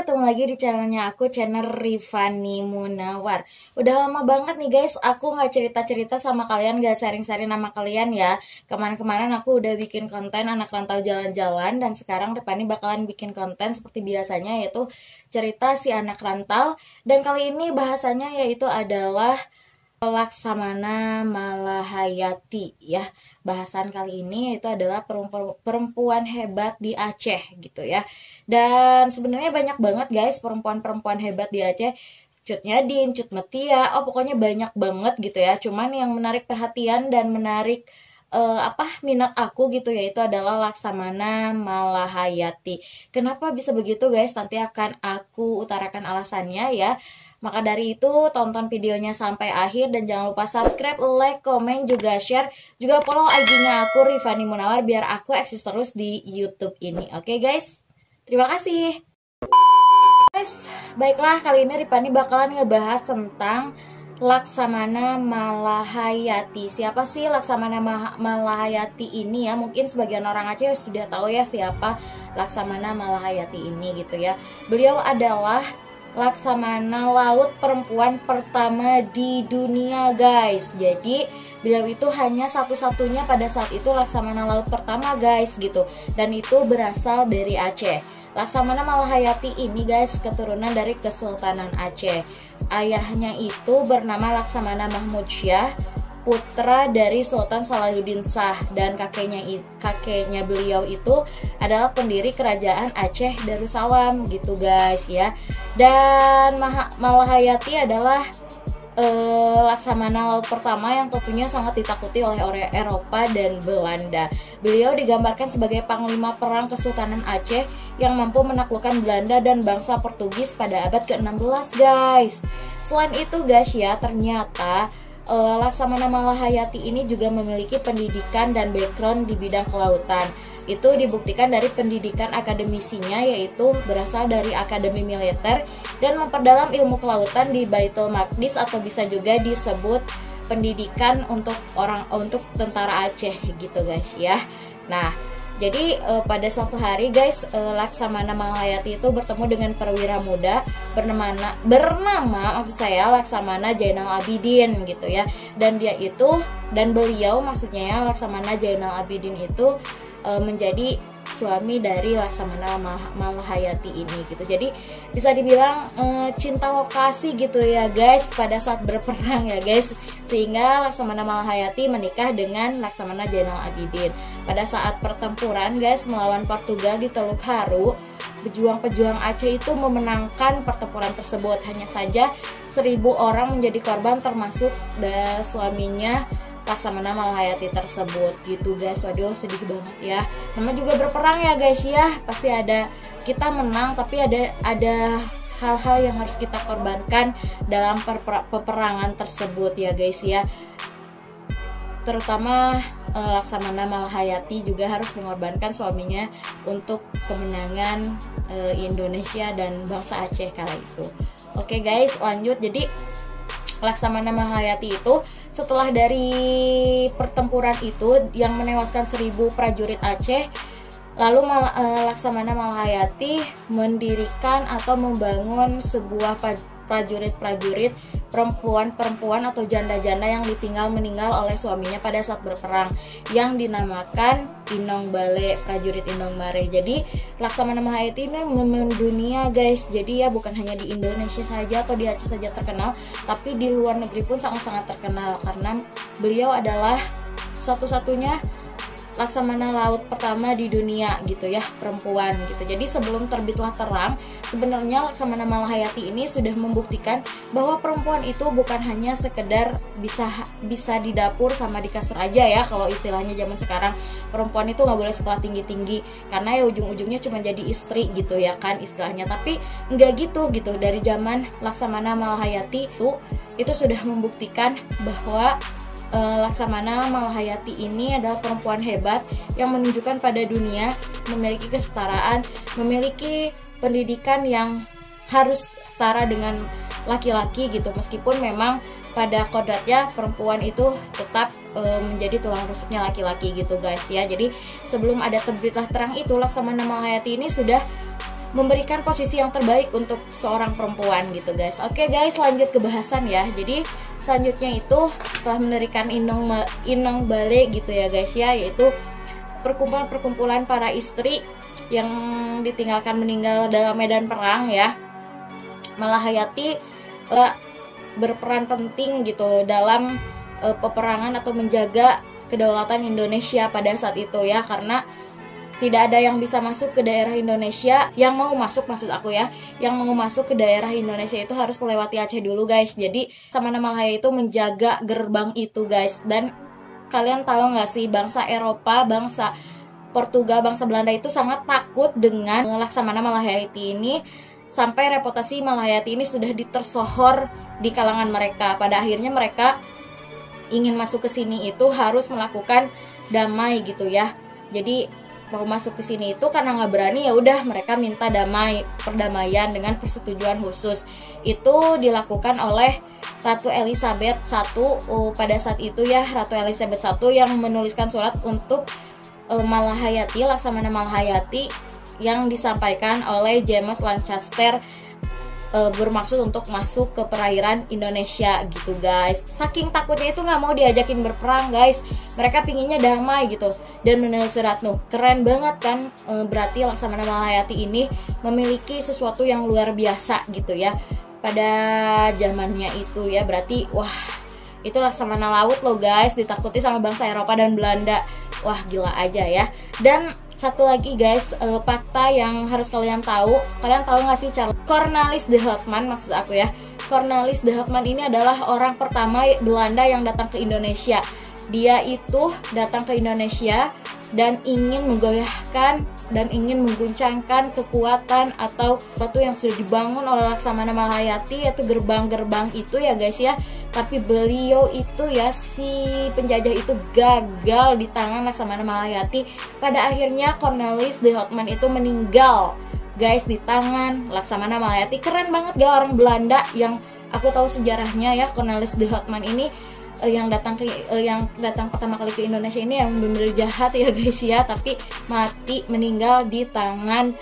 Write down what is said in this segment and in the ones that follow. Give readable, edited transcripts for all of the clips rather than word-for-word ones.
ketemu lagi di channelnya aku, channel Rifani Munawar. Udah lama banget nih guys, aku nggak cerita-cerita sama kalian, nggak sharing-sharing sama kalian ya. Kemarin-kemarin aku udah bikin konten anak rantau jalan-jalan, dan sekarang Rifani bakalan bikin konten seperti biasanya, yaitu cerita si anak rantau. Dan kali ini bahasanya yaitu adalah Laksamana Malahayati ya. Bahasan kali ini itu adalah perempuan hebat di Aceh gitu ya. Dan sebenarnya banyak banget guys perempuan-perempuan hebat di Aceh. Cut Nyadin, Cut Metia, pokoknya banyak banget gitu ya. Cuman yang menarik perhatian dan menarik minat aku gitu yaitu adalah Laksamana Malahayati. Kenapa bisa begitu guys? Nanti akan aku utarakan alasannya ya. Maka dari itu tonton videonya sampai akhir dan jangan lupa subscribe, like, komen, juga share, juga follow IG-nya aku Rifani Munawar biar aku eksis terus di YouTube ini. Oke guys, terima kasih. Guys, baiklah kali ini Rifani bakalan ngebahas tentang Laksamana Malahayati. Siapa sih Laksamana Malahayati ini ya? Mungkin sebagian orang Aceh sudah tahu ya siapa Laksamana Malahayati ini gitu ya. Beliau adalah Laksamana laut perempuan pertama di dunia guys. Jadi beliau itu hanya satu-satunya pada saat itu Laksamana laut pertama guys gitu. Dan itu berasal dari Aceh. Laksamana Malahayati ini guys keturunan dari Kesultanan Aceh. Ayahnya itu bernama Laksamana Mahmud Syah, putra dari Sultan Salahuddin Shah, dan kakeknya beliau itu adalah pendiri kerajaan Aceh Darussalam gitu guys ya. Dan Malahayati adalah Laksamana laut pertama yang tentunya sangat ditakuti oleh Eropa dan Belanda. Beliau digambarkan sebagai panglima perang Kesultanan Aceh yang mampu menaklukkan Belanda dan bangsa Portugis pada abad ke-16 guys. Selain itu guys ya, ternyata Laksamana Malahayati ini juga memiliki pendidikan dan background di bidang kelautan. Itu dibuktikan dari pendidikan akademisinya, yaitu berasal dari Akademi Militer dan memperdalam ilmu kelautan di Baitul Maqdis, atau bisa juga disebut pendidikan untuk tentara Aceh gitu guys ya. Nah, jadi pada suatu hari guys, Laksamana Malahayati itu bertemu dengan perwira muda bernama maksud saya Laksamana Jainal Abidin gitu ya. Dan beliau maksudnya ya, Laksamana Jainal Abidin itu menjadi suami dari Laksamana Malahayati ini gitu. Jadi bisa dibilang cinta lokasi gitu ya guys pada saat berperang ya guys. Sehingga Laksamana Malahayati menikah dengan Laksamana Jainal Abidin. Pada saat pertempuran guys melawan Portugal di Teluk Haru, pejuang-pejuang Aceh itu memenangkan pertempuran tersebut. Hanya saja 1000 orang menjadi korban termasuk suaminya Laksamana Malahayati tersebut gitu guys. Waduh, sedih banget ya. Nama juga berperang ya guys ya. Pasti ada kita menang, tapi ada hal-hal yang harus kita korbankan dalam peperangan tersebut ya guys ya. Terutama Laksamana Malahayati juga harus mengorbankan suaminya untuk kemenangan Indonesia dan bangsa Aceh kala itu. Oke guys, lanjut. Jadi Laksamana Malahayati itu setelah dari pertempuran itu yang menewaskan 1000 prajurit Aceh, lalu Laksamana Malahayati mendirikan atau membangun sebuah prajurit-prajurit perempuan atau janda-janda yang meninggal oleh suaminya pada saat berperang, yang dinamakan Inong Bale, prajurit Inong Bale. Jadi Laksamana Malahayati ini mendunia guys. Jadi ya bukan hanya di Indonesia saja atau di Aceh saja terkenal, tapi di luar negeri pun sangat-sangat terkenal karena beliau adalah satu-satunya Laksamana laut pertama di dunia gitu ya, perempuan gitu. Jadi sebelum terbitlah terang, sebenarnya Laksamana Malahayati ini sudah membuktikan bahwa perempuan itu bukan hanya sekedar bisa di dapur sama di kasur aja ya. Kalau istilahnya zaman sekarang, perempuan itu nggak boleh sekolah tinggi-tinggi karena ya ujung-ujungnya cuma jadi istri gitu ya kan istilahnya. Tapi nggak gitu. Dari zaman Laksamana Malahayati itu sudah membuktikan bahwa Laksamana Malahayati ini adalah perempuan hebat yang menunjukkan pada dunia memiliki kesetaraan, memiliki pendidikan yang harus setara dengan laki-laki gitu. Meskipun memang pada kodratnya perempuan itu tetap menjadi tulang rusuknya laki-laki gitu guys ya. Jadi sebelum ada terbitlah terang itu, Laksamana Malahayati ini sudah memberikan posisi yang terbaik untuk seorang perempuan gitu guys. Oke guys, lanjut ke bahasan ya. Jadi selanjutnya itu setelah mendirikan Inong Bale gitu ya guys ya, yaitu perkumpulan para istri yang ditinggalkan meninggal dalam medan perang ya. Malahayati berperan penting gitu dalam peperangan atau menjaga kedaulatan Indonesia pada saat itu ya, karena tidak ada yang bisa masuk ke daerah Indonesia, yang mau masuk maksud aku ya, yang mau masuk ke daerah Indonesia itu harus melewati Aceh dulu guys. Jadi Laksamana Malahayati itu menjaga gerbang itu guys. Dan kalian tahu nggak sih, bangsa Eropa, bangsa Portugal, bangsa Belanda itu sangat takut dengan Laksamana Malahayati ini, sampai reputasi Malahayati ini sudah ditersohor di kalangan mereka. Pada akhirnya mereka ingin masuk ke sini itu harus melakukan damai gitu ya. Jadi mau masuk ke sini itu karena nggak berani, ya udah mereka minta damai, perdamaian dengan persetujuan khusus. Itu dilakukan oleh Ratu Elizabeth I pada saat itu ya, Ratu Elizabeth I yang menuliskan surat untuk Malahayati, Laksamana Malahayati, yang disampaikan oleh James Lancaster, bermaksud untuk masuk ke perairan Indonesia gitu guys. Saking takutnya itu nggak mau diajakin berperang guys, mereka pinginnya damai gitu, dan menulis surat. Keren banget kan, berarti Laksamana Malahayati ini memiliki sesuatu yang luar biasa gitu ya pada zamannya itu ya. Berarti wah, itu Laksamana laut loh guys, ditakuti sama bangsa Eropa dan Belanda. Wah gila aja ya. Dan satu lagi guys, fakta yang harus kalian tahu. Kalian tahu nggak sih Cornelis de Houtman, maksud aku ya, Cornelis de Houtman ini adalah orang pertama Belanda yang datang ke Indonesia. Dia itu datang ke Indonesia dan ingin menggoyahkan dan ingin mengguncangkan kekuatan atau sesuatu yang sudah dibangun oleh Laksamana Malahayati, yaitu gerbang-gerbang itu ya guys ya. Tapi beliau itu ya, si penjajah itu gagal di tangan Laksamana Malahayati. Pada akhirnya Cornelis de Houtman itu meninggal guys di tangan Laksamana Malahayati. Keren banget gak orang Belanda yang aku tahu sejarahnya ya. Cornelis de Houtman ini yang datang pertama kali ke Indonesia ini yang benar-benar jahat ya guys ya, tapi mati, meninggal di tangan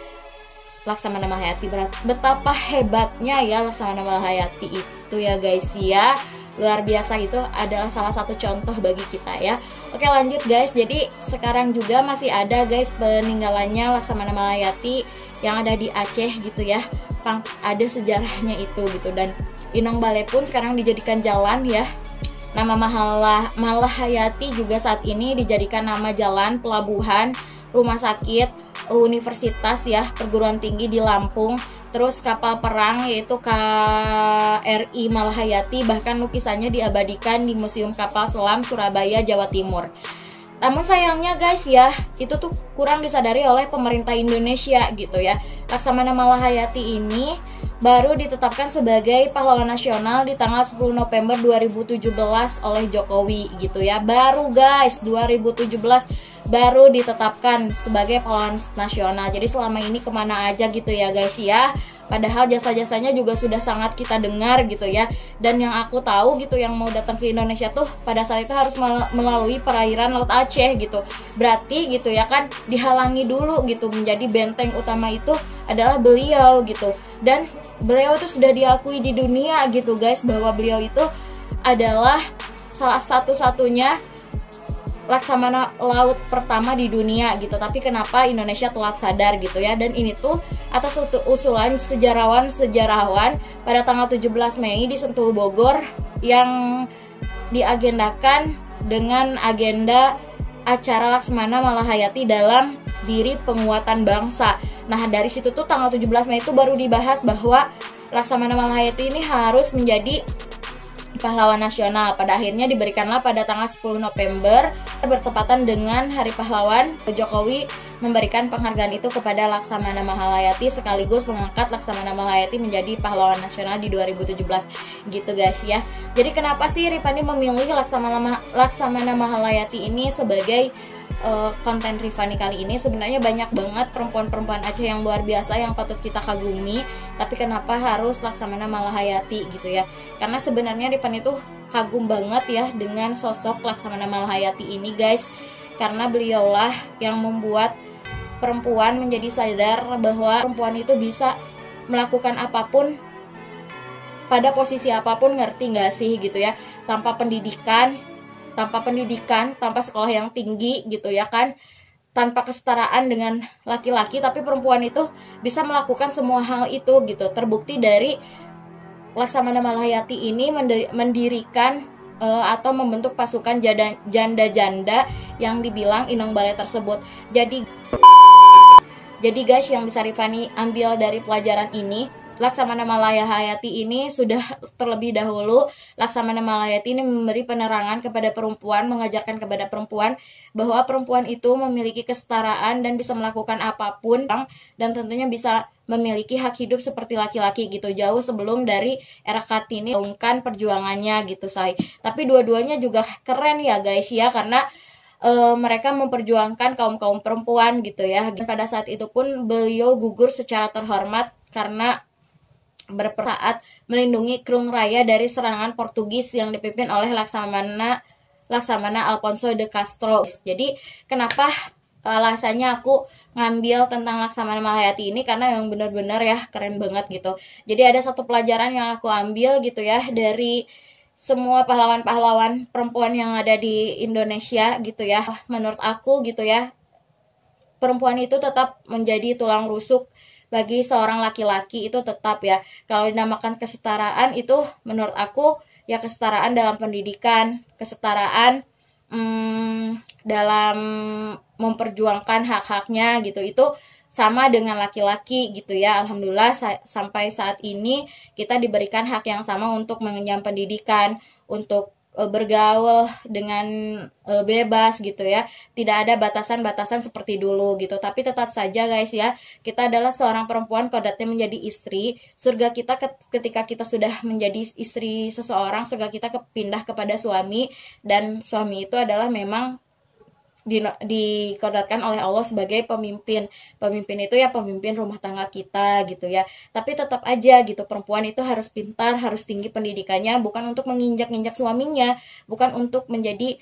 Laksamana Malahayati. Betapa hebatnya ya Laksamana Malahayati itu ya guys ya, luar biasa. Itu adalah salah satu contoh bagi kita ya. Oke lanjut guys, jadi sekarang juga masih ada guys peninggalannya Laksamana Malahayati yang ada di Aceh gitu ya, ada sejarahnya itu gitu. Dan Inong Bale pun sekarang dijadikan jalan ya. Nama Malahayati juga saat ini dijadikan nama jalan, pelabuhan, rumah sakit, universitas ya, perguruan tinggi di Lampung, terus kapal perang yaitu KRI Malahayati, bahkan lukisannya diabadikan di Museum Kapal Selam Surabaya, Jawa Timur. Namun sayangnya guys ya, itu tuh kurang disadari oleh pemerintah Indonesia gitu ya. Laksamana Malahayati ini baru ditetapkan sebagai pahlawan nasional di tanggal 10 November 2017 oleh Jokowi gitu ya. Baru guys, 2017 baru ditetapkan sebagai pahlawan nasional. Jadi selama ini kemana aja gitu ya guys ya. Padahal jasa-jasanya juga sudah sangat kita dengar gitu ya. Dan yang aku tahu gitu, yang mau datang ke Indonesia tuh pada saat itu harus melalui perairan Laut Aceh gitu. Berarti gitu ya kan, dihalangi dulu gitu. Menjadi benteng utama itu adalah beliau gitu. Dan beliau itu sudah diakui di dunia gitu guys, bahwa beliau itu adalah salah satu-satunya Laksamana laut pertama di dunia gitu. Tapi kenapa Indonesia telat sadar gitu ya. Dan ini tuh atas usulan sejarawan pada tanggal 17 Mei di Sentul Bogor, yang diagendakan dengan agenda acara Laksamana Malahayati dalam Diri Penguatan Bangsa. Nah dari situ tuh tanggal 17 Mei itu baru dibahas bahwa Laksamana Malahayati ini harus menjadi pahlawan nasional. Pada akhirnya diberikanlah pada tanggal 10 November bertepatan dengan Hari Pahlawan. Jokowi memberikan penghargaan itu kepada Laksamana Malahayati, sekaligus mengangkat Laksamana Malahayati menjadi pahlawan nasional di 2017 gitu guys ya. Jadi kenapa sih Rifani memilih Laksamana Malahayati ini sebagai konten Rifani kali ini? Sebenarnya banyak banget perempuan-perempuan Aceh yang luar biasa yang patut kita kagumi, tapi kenapa harus Laksamana Malahayati gitu ya? Karena sebenarnya Rifani tuh kagum banget ya dengan sosok Laksamana Malahayati ini guys, karena beliaulah yang membuat perempuan menjadi sadar bahwa perempuan itu bisa melakukan apapun pada posisi apapun, ngerti nggak sih gitu ya, tanpa pendidikan, tanpa sekolah yang tinggi gitu ya kan, tanpa kesetaraan dengan laki-laki, tapi perempuan itu bisa melakukan semua hal itu gitu. Terbukti dari Laksamana Malahayati ini mendirikan atau membentuk pasukan janda-janda yang dibilang inang balai tersebut. Jadi guys, yang bisa Rifani ambil dari pelajaran ini, Laksamana Malahayati ini sudah terlebih dahulu, Laksamana Malahayati ini memberi penerangan kepada perempuan, mengajarkan kepada perempuan bahwa perempuan itu memiliki kesetaraan dan bisa melakukan apapun, dan tentunya bisa memiliki hak hidup seperti laki-laki gitu, jauh sebelum dari era Kartini menggaungkan perjuangannya gitu say. Tapi dua-duanya juga keren ya guys ya, karena mereka memperjuangkan kaum perempuan gitu ya. Dan pada saat itu pun beliau gugur secara terhormat karena berperan melindungi Krung Raya dari serangan Portugis yang dipimpin oleh Laksamana Alfonso de Castro. Jadi kenapa alasannya aku ngambil tentang Laksamana Malahayati ini, karena yang benar-benar ya keren banget gitu. Jadi ada satu pelajaran yang aku ambil gitu ya dari semua pahlawan-pahlawan perempuan yang ada di Indonesia gitu ya. Menurut aku gitu ya, perempuan itu tetap menjadi tulang rusuk bagi seorang laki-laki, itu tetap ya. Kalau dinamakan kesetaraan itu menurut aku ya kesetaraan dalam pendidikan, kesetaraan dalam memperjuangkan hak-haknya gitu, itu sama dengan laki-laki gitu ya. Alhamdulillah sampai saat ini kita diberikan hak yang sama untuk mengenyam pendidikan, untuk bergaul dengan bebas gitu ya. Tidak ada batasan-batasan seperti dulu gitu. Tapi tetap saja guys ya, kita adalah seorang perempuan, kodratnya menjadi istri. Surga kita ketika kita sudah menjadi istri seseorang, surga kita pindah kepada suami, dan suami itu adalah memang dikodratkan oleh Allah sebagai pemimpin. Pemimpin itu ya pemimpin rumah tangga kita gitu ya. Tapi tetap aja gitu, perempuan itu harus pintar, harus tinggi pendidikannya, bukan untuk menginjak-injak suaminya, bukan untuk menjadi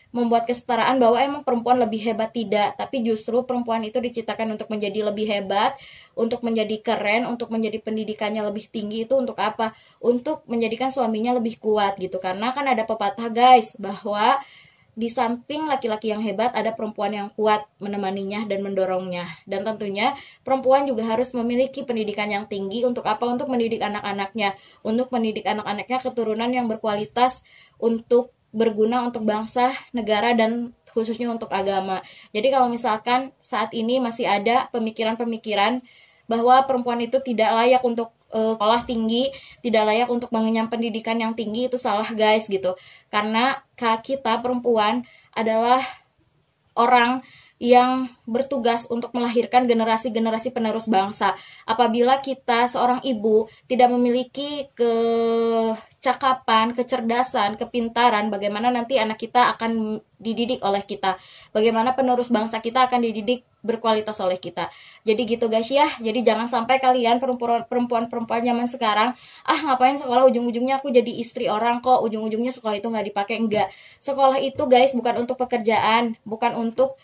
membuat kesetaraan bahwa emang perempuan lebih hebat, tidak. Tapi justru perempuan itu diciptakan untuk menjadi lebih hebat, untuk menjadi keren, untuk menjadi pendidikannya lebih tinggi. Itu untuk apa? Untuk menjadikan suaminya lebih kuat gitu. Karena kan ada pepatah guys, bahwa di samping laki-laki yang hebat, ada perempuan yang kuat menemaninya dan mendorongnya. Dan tentunya perempuan juga harus memiliki pendidikan yang tinggi. Untuk apa? Untuk mendidik anak-anaknya. Untuk mendidik anak-anaknya keturunan yang berkualitas, untuk berguna untuk bangsa, negara, dan khususnya untuk agama. Jadi kalau misalkan saat ini masih ada pemikiran-pemikiran bahwa perempuan itu tidak layak untuk sekolah tinggi, tidak layak untuk mengenyam pendidikan yang tinggi, itu salah guys gitu. Karena kita perempuan adalah orang yang bertugas untuk melahirkan generasi-generasi penerus bangsa. Apabila kita seorang ibu tidak memiliki kecakapan, kecerdasan, kepintaran, bagaimana nanti anak kita akan dididik oleh kita? Bagaimana penerus bangsa kita akan dididik berkualitas oleh kita? Jadi gitu guys ya. Jadi jangan sampai kalian perempuan-perempuan zaman sekarang, ngapain sekolah, ujung-ujungnya aku jadi istri orang kok, ujung-ujungnya sekolah itu nggak dipakai. Enggak. Sekolah itu guys bukan untuk pekerjaan, bukan untuk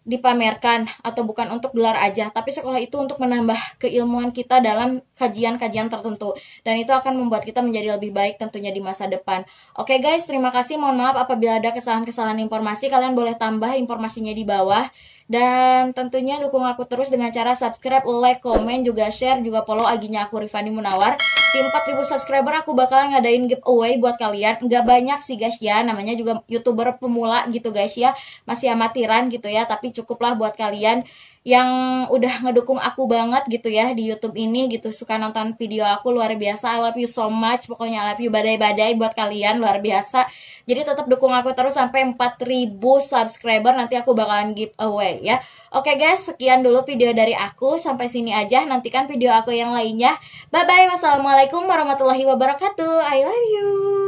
dipamerkan, atau bukan untuk gelar aja, tapi sekolah itu untuk menambah keilmuan kita dalam kajian-kajian tertentu, dan itu akan membuat kita menjadi lebih baik tentunya di masa depan. Oke guys, terima kasih, mohon maaf apabila ada kesalahan-kesalahan informasi, kalian boleh tambah informasinya di bawah, dan tentunya dukung aku terus dengan cara subscribe, like, komen, juga share, juga follow IG-nya aku Rifani Munawar. Di 4.000 subscriber aku bakalan ngadain giveaway buat kalian. Nggak banyak sih guys ya, namanya juga YouTuber pemula gitu guys ya, masih amatiran gitu ya, tapi cukuplah buat kalian yang udah ngedukung aku banget gitu ya di YouTube ini gitu, suka nonton video aku, luar biasa. I love you so much, pokoknya I love you badai-badai buat kalian, luar biasa. Jadi tetap dukung aku terus sampai 4.000 subscriber, nanti aku bakalan giveaway ya. Oke guys, sekian dulu video dari aku, sampai sini aja, nantikan video aku yang lainnya. Bye bye, wassalamualaikum warahmatullahi wabarakatuh. I love you.